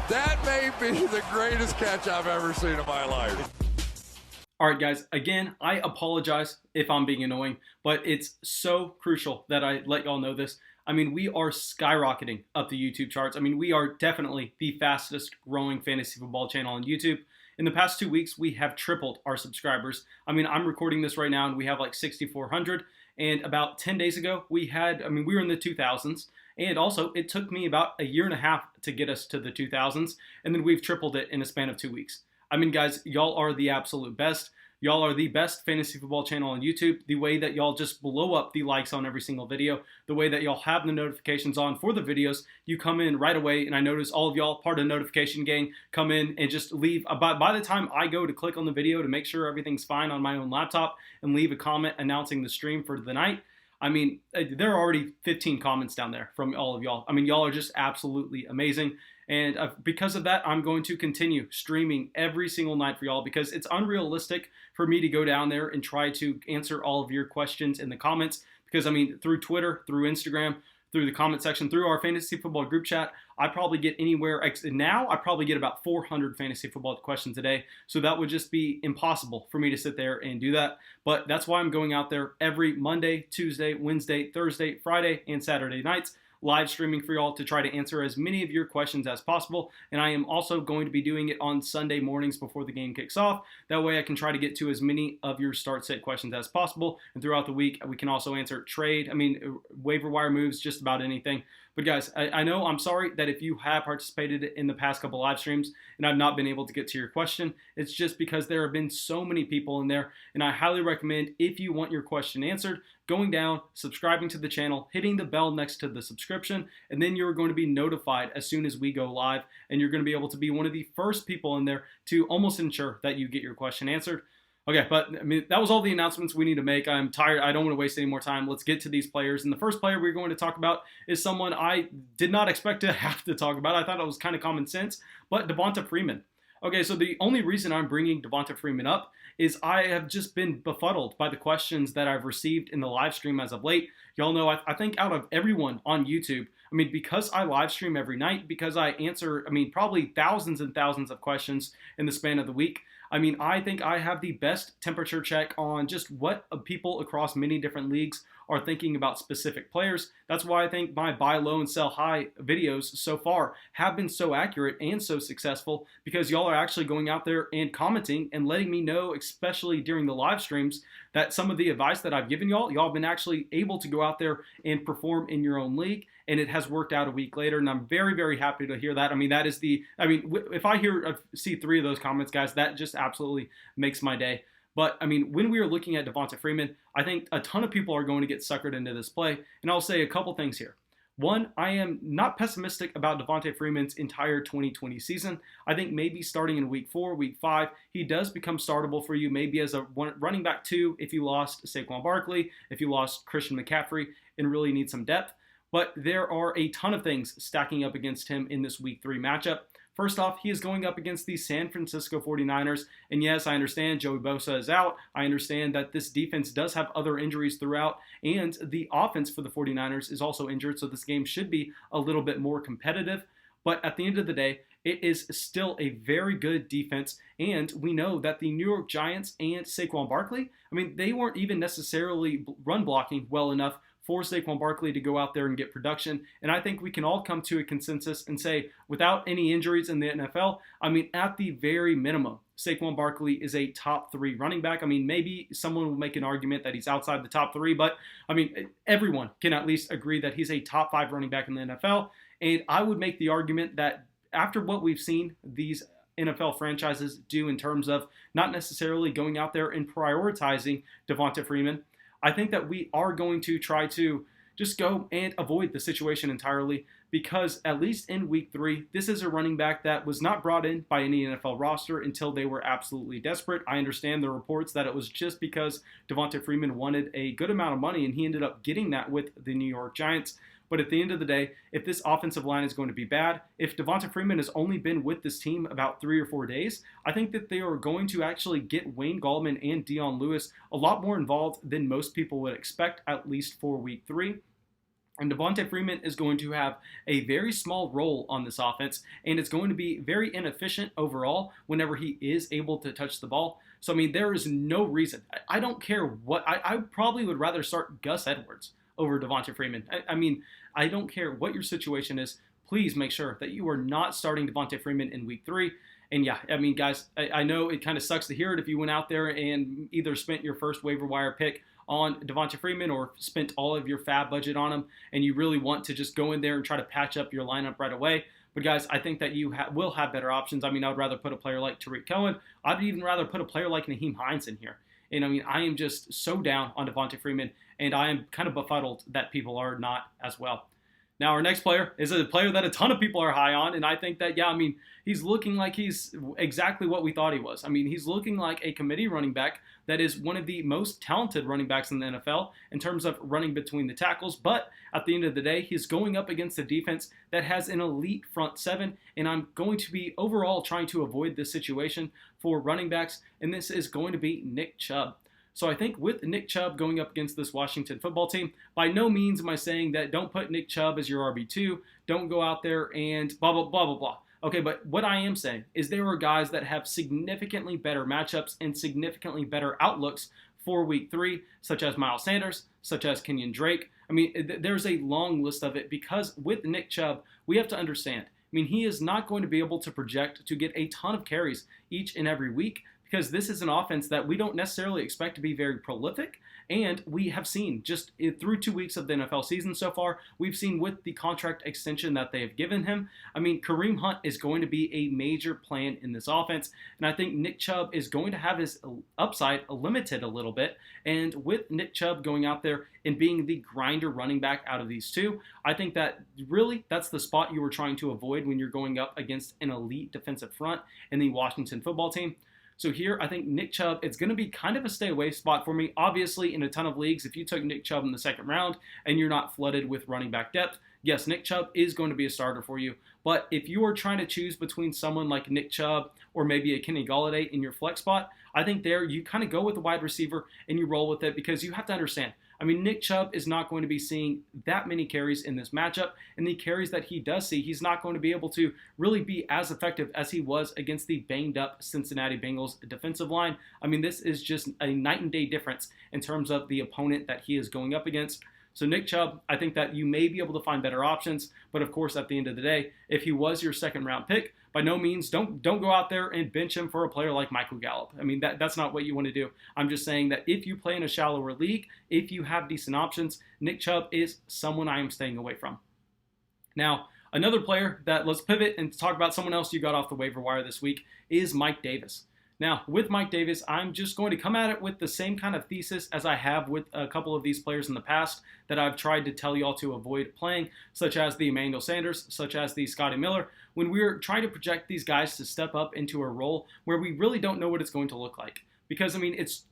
That may be the greatest catch I've ever seen in my life. All right, guys, again, I apologize if I'm being annoying, but it's so crucial that I let y'all know this. I mean, we are skyrocketing up the YouTube charts. I mean, we are definitely the fastest growing fantasy football channel on YouTube. In the past 2 weeks, we have tripled our subscribers. I mean, I'm recording this right now and we have like 6,400. And about 10 days ago, we were in the 2000s. And also, it took me about a year and a half to get us to the 2000s. And then we've tripled it in a span of 2 weeks. I mean, guys, y'all are the absolute best. Y'all are the best fantasy football channel on YouTube. The way that y'all just blow up the likes on every single video, the way that y'all have the notifications on for the videos, you come in right away, and I notice all of y'all, part of the notification gang, come in and just leave. By the time I go to click on the video to make sure everything's fine on my own laptop and leave a comment announcing the stream for the night, I mean, there are already 15 comments down there from all of y'all. I mean, y'all are just absolutely amazing. And because of that, I'm going to continue streaming every single night for y'all because it's unrealistic for me to go down there and try to answer all of your questions in the comments. Because, I mean, through Twitter, through Instagram, through the comment section, through our fantasy football group chat, I probably get now I probably get about 400 fantasy football questions a day. So that would just be impossible for me to sit there and do that. But that's why I'm going out there every Monday, Tuesday, Wednesday, Thursday, Friday, and Saturday nights, live streaming for y'all to try to answer as many of your questions as possible. And I am also going to be doing it on Sunday mornings before the game kicks off. That way I can try to get to as many of your start sit questions as possible. And throughout the week, we can also answer waiver wire moves, just about anything. But guys, I know I'm sorry that if you have participated in the past couple live streams and I've not been able to get to your question, it's just because there have been so many people in there. And I highly recommend, if you want your question answered, going down, subscribing to the channel, hitting the bell next to the subscription, and then you're going to be notified as soon as we go live. And you're going to be able to be one of the first people in there to almost ensure that you get your question answered. Okay, but I mean, that was all the announcements we need to make. I'm tired. I don't want to waste any more time. Let's get to these players. And the first player we're going to talk about is someone I did not expect to have to talk about. I thought it was kind of common sense, but Devonta Freeman. Okay, so the only reason I'm bringing Devonta Freeman up is I have just been befuddled by the questions that I've received in the live stream as of late. Y'all know, I think out of everyone on YouTube, I mean, because I live stream every night, because I answer, probably thousands and thousands of questions in the span of the week, I mean, I think I have the best temperature check on just what people across many different leagues are thinking about specific players. That's why I think my buy low and sell high videos so far have been so accurate and so successful, because y'all are actually going out there and commenting and letting me know, especially during the live streams, that some of the advice that I've given y'all have been actually able to go out there and perform in your own league, and it has worked out a week later, and I'm very, very happy to hear that. If I see 3 of those comments, guys, that just absolutely makes my day. But, when we are looking at Devonta Freeman, I think a ton of people are going to get suckered into this play, and I'll say a couple things here. One, I am not pessimistic about Devonta Freeman's entire 2020 season. I think maybe starting in week 4, week 5, he does become startable for you, maybe as a running back 2 if you lost Saquon Barkley, if you lost Christian McCaffrey and really need some depth. But there are a ton of things stacking up against him in this week 3 matchup. First off, he is going up against the San Francisco 49ers. And yes, I understand Joey Bosa is out. I understand that this defense does have other injuries throughout. And the offense for the 49ers is also injured. So this game should be a little bit more competitive. But at the end of the day, it is still a very good defense. And we know that the New York Giants and Saquon Barkley, they weren't even necessarily run blocking well enough for Saquon Barkley to go out there and get production. And I think we can all come to a consensus and say, without any injuries in the NFL, at the very minimum, Saquon Barkley is a top 3 running back. Maybe someone will make an argument that he's outside the top 3, but everyone can at least agree that he's a top 5 running back in the NFL. And I would make the argument that after what we've seen these NFL franchises do in terms of not necessarily going out there and prioritizing Devonta Freeman, I think that we are going to try to just go and avoid the situation entirely, because at least in week 3, this is a running back that was not brought in by any NFL roster until they were absolutely desperate. I understand the reports that it was just because Devonta Freeman wanted a good amount of money, and he ended up getting that with the New York Giants. But at the end of the day, if this offensive line is going to be bad, if Devonta Freeman has only been with this team about 3 or 4 days, I think that they are going to actually get Wayne Gallman and Dion Lewis a lot more involved than most people would expect, at least for week 3. And Devonta Freeman is going to have a very small role on this offense, and it's going to be very inefficient overall whenever he is able to touch the ball. So, I mean, there is no reason. I don't care what. I probably would rather start Gus Edwards over Devonta Freeman. I mean, I don't care what your situation is. Please make sure that you are not starting Devonta Freeman in week 3. And yeah, I mean, guys, I know it kind of sucks to hear it if you went out there and either spent your first waiver wire pick on Devonta Freeman or spent all of your fab budget on him and you really want to just go in there and try to patch up your lineup right away. But guys, I think that you will have better options. I mean, I would rather put a player like Tariq Cohen. I'd even rather put a player like Nyheim Hines in here. And I mean, I am just so down on Devonta Freeman, and I am kind of befuddled that people are not as well. Now, our next player is a player that a ton of people are high on, and I think that, yeah, I mean, he's looking like he's exactly what we thought he was. I mean, he's looking like a committee running back that is one of the most talented running backs in the NFL in terms of running between the tackles, but at the end of the day, he's going up against a defense that has an elite front seven, and I'm going to be overall trying to avoid this situation for running backs, and this is going to be Nick Chubb. So I think with Nick Chubb going up against this Washington football team, by no means am I saying that don't put Nick Chubb as your RB2, don't go out there and blah, blah, blah, blah, blah. Okay, but what I am saying is there are guys that have significantly better matchups and significantly better outlooks for week 3, such as Miles Sanders, such as Kenyon Drake. I mean, there's a long list of it because with Nick Chubb, we have to understand. I mean, he is not going to be able to project to get a ton of carries each and every week, because this is an offense that we don't necessarily expect to be very prolific. And we have seen just through 2 weeks of the NFL season so far, we've seen with the contract extension that they have given him. I mean, Kareem Hunt is going to be a major plan in this offense. And I think Nick Chubb is going to have his upside limited a little bit. And with Nick Chubb going out there and being the grinder running back out of these two, I think that really that's the spot you were trying to avoid when you're going up against an elite defensive front in the Washington football team. So here, I think Nick Chubb, it's going to be kind of a stay away spot for me. Obviously, in a ton of leagues, if you took Nick Chubb in the second round and you're not flooded with running back depth, yes, Nick Chubb is going to be a starter for you. But if you are trying to choose between someone like Nick Chubb or maybe a Kenny Golladay in your flex spot, I think there you kind of go with the wide receiver and you roll with it because you have to understand. I mean, Nick Chubb is not going to be seeing that many carries in this matchup, and the carries that he does see, he's not going to be able to really be as effective as he was against the banged-up Cincinnati Bengals defensive line. I mean, this is just a night and day difference in terms of the opponent that he is going up against. So Nick Chubb, I think that you may be able to find better options, but of course, at the end of the day, if he was your second-round pick, by no means, don't go out there and bench him for a player like Michael Gallup. I mean, that's not what you want to do. I'm just saying that if you play in a shallower league, if you have decent options, Nick Chubb is someone I am staying away from. Now, another player that let's pivot and talk about someone else you got off the waiver wire this week is Mike Davis. Now, with Mike Davis, I'm just going to come at it with the same kind of thesis as I have with a couple of these players in the past that I've tried to tell y'all to avoid playing, such as the Emmanuel Sanders, such as the Scotty Miller, when we're trying to project these guys to step up into a role where we really don't know what it's going to look like. Because, I mean, it's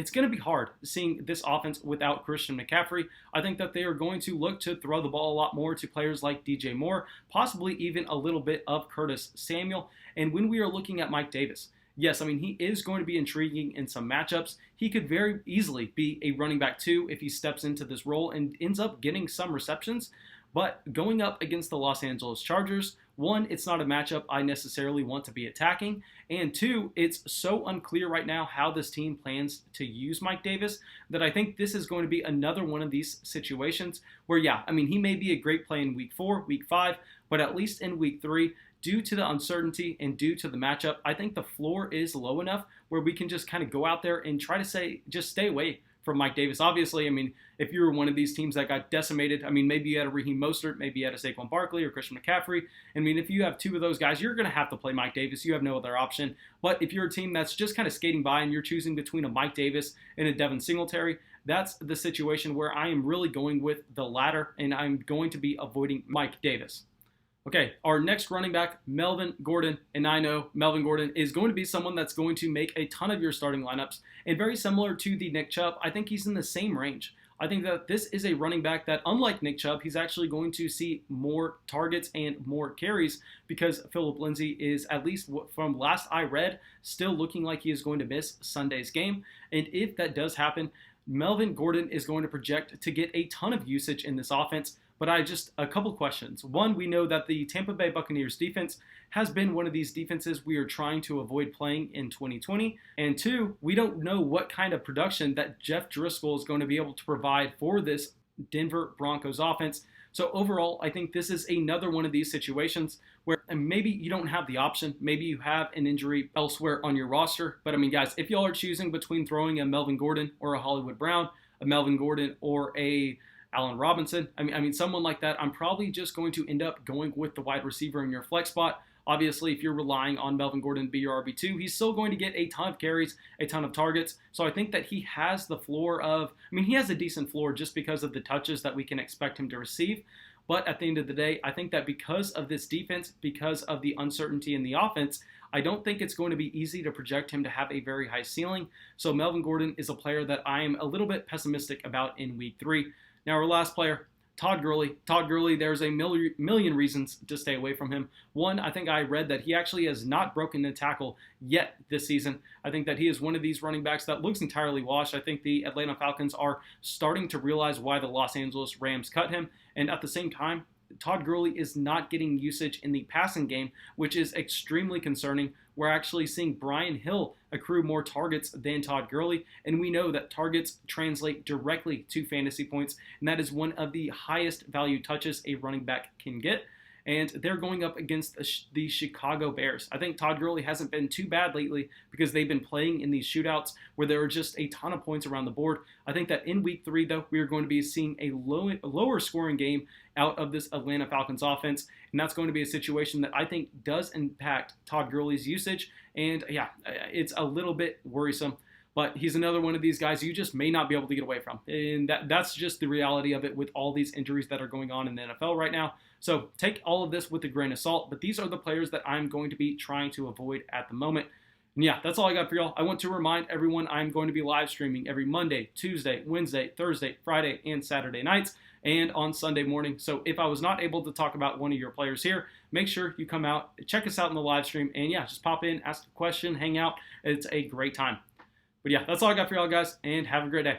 going to be hard seeing this offense without Christian McCaffrey. I think that they are going to look to throw the ball a lot more to players like DJ Moore, possibly even a little bit of Curtis Samuel. And when we are looking at Mike Davis, yes, I mean, he is going to be intriguing in some matchups. He could very easily be a running back 2 if he steps into this role and ends up getting some receptions. But going up against the Los Angeles Chargers, 1, it's not a matchup I necessarily want to be attacking. And 2, it's so unclear right now how this team plans to use Mike Davis that I think this is going to be another one of these situations where, yeah, I mean, he may be a great play in week 4, week 5, but at least in week 3, due to the uncertainty and due to the matchup, I think the floor is low enough where we can just kind of go out there and try to just stay away from Mike Davis. Obviously, I mean, if you were one of these teams that got decimated, I mean, maybe you had a Raheem Mostert, maybe you had a Saquon Barkley or Christian McCaffrey. I mean, if you have 2 of those guys, you're going to have to play Mike Davis. You have no other option. But if you're a team that's just kind of skating by and you're choosing between a Mike Davis and a Devin Singletary, that's the situation where I am really going with the latter, and I'm going to be avoiding Mike Davis. Okay, our next running back, Melvin Gordon, and I know Melvin Gordon is going to be someone that's going to make a ton of your starting lineups, and very similar to the Nick Chubb, I think he's in the same range. I think that this is a running back that, unlike Nick Chubb, he's actually going to see more targets and more carries because Phillip Lindsay is, at least from last I read, still looking like he is going to miss Sunday's game, and if that does happen, Melvin Gordon is going to project to get a ton of usage in this offense. but a couple questions. One, we know that the Tampa Bay Buccaneers defense has been one of these defenses we are trying to avoid playing in 2020. And two, we don't know what kind of production that Jeff Driscoll is going to be able to provide for this Denver Broncos offense. So overall, I think this is another one of these situations where maybe you don't have the option. Maybe you have an injury elsewhere on your roster. But I mean, guys, if y'all are choosing between throwing a Melvin Gordon or a Hollywood Brown, a Melvin Gordon or a Allen Robinson, I mean, someone like that, I'm probably just going to end up going with the wide receiver in your flex spot. Obviously, if you're relying on Melvin Gordon to be your RB2, he's still going to get a ton of carries, a ton of targets. So I think that he has the floor of, he has a decent floor just because of the touches that we can expect him to receive. But at the end of the day, I think that because of this defense, because of the uncertainty in the offense, I don't think it's going to be easy to project him to have a very high ceiling. So Melvin Gordon is a player that I am a little bit pessimistic about in week 3. Now our last player, Todd Gurley. Todd Gurley, there's a million reasons to stay away from him. One, I think I read that he actually has not broken a tackle yet this season. I think that he is one of these running backs that looks entirely washed. I think the Atlanta Falcons are starting to realize why the Los Angeles Rams cut him. And at the same time, Todd Gurley is not getting usage in the passing game, which is extremely concerning. We're actually seeing Brian Hill accrue more targets than Todd Gurley, and we know that targets translate directly to fantasy points, and that is one of the highest value touches a running back can get. And they're going up against the Chicago Bears. I think Todd Gurley hasn't been too bad lately because they've been playing in these shootouts where there are just a ton of points around the board. I think that in week 3, though, we are going to be seeing a lower scoring game out of this Atlanta Falcons offense. And that's going to be a situation that I think does impact Todd Gurley's usage. And yeah, it's a little bit worrisome. But he's another one of these guys you just may not be able to get away from. And that's just the reality of it with all these injuries that are going on in the NFL right now. So take all of this with a grain of salt. But these are the players that I'm going to be trying to avoid at the moment. And yeah, that's all I got for y'all. I want to remind everyone I'm going to be live streaming every Monday, Tuesday, Wednesday, Thursday, Friday, and Saturday nights, and on Sunday morning. So if I was not able to talk about one of your players here, make sure you come out, check us out in the live stream, and yeah, just pop in, ask a question, hang out. It's a great time. But yeah, that's all I got for y'all guys, and have a great day.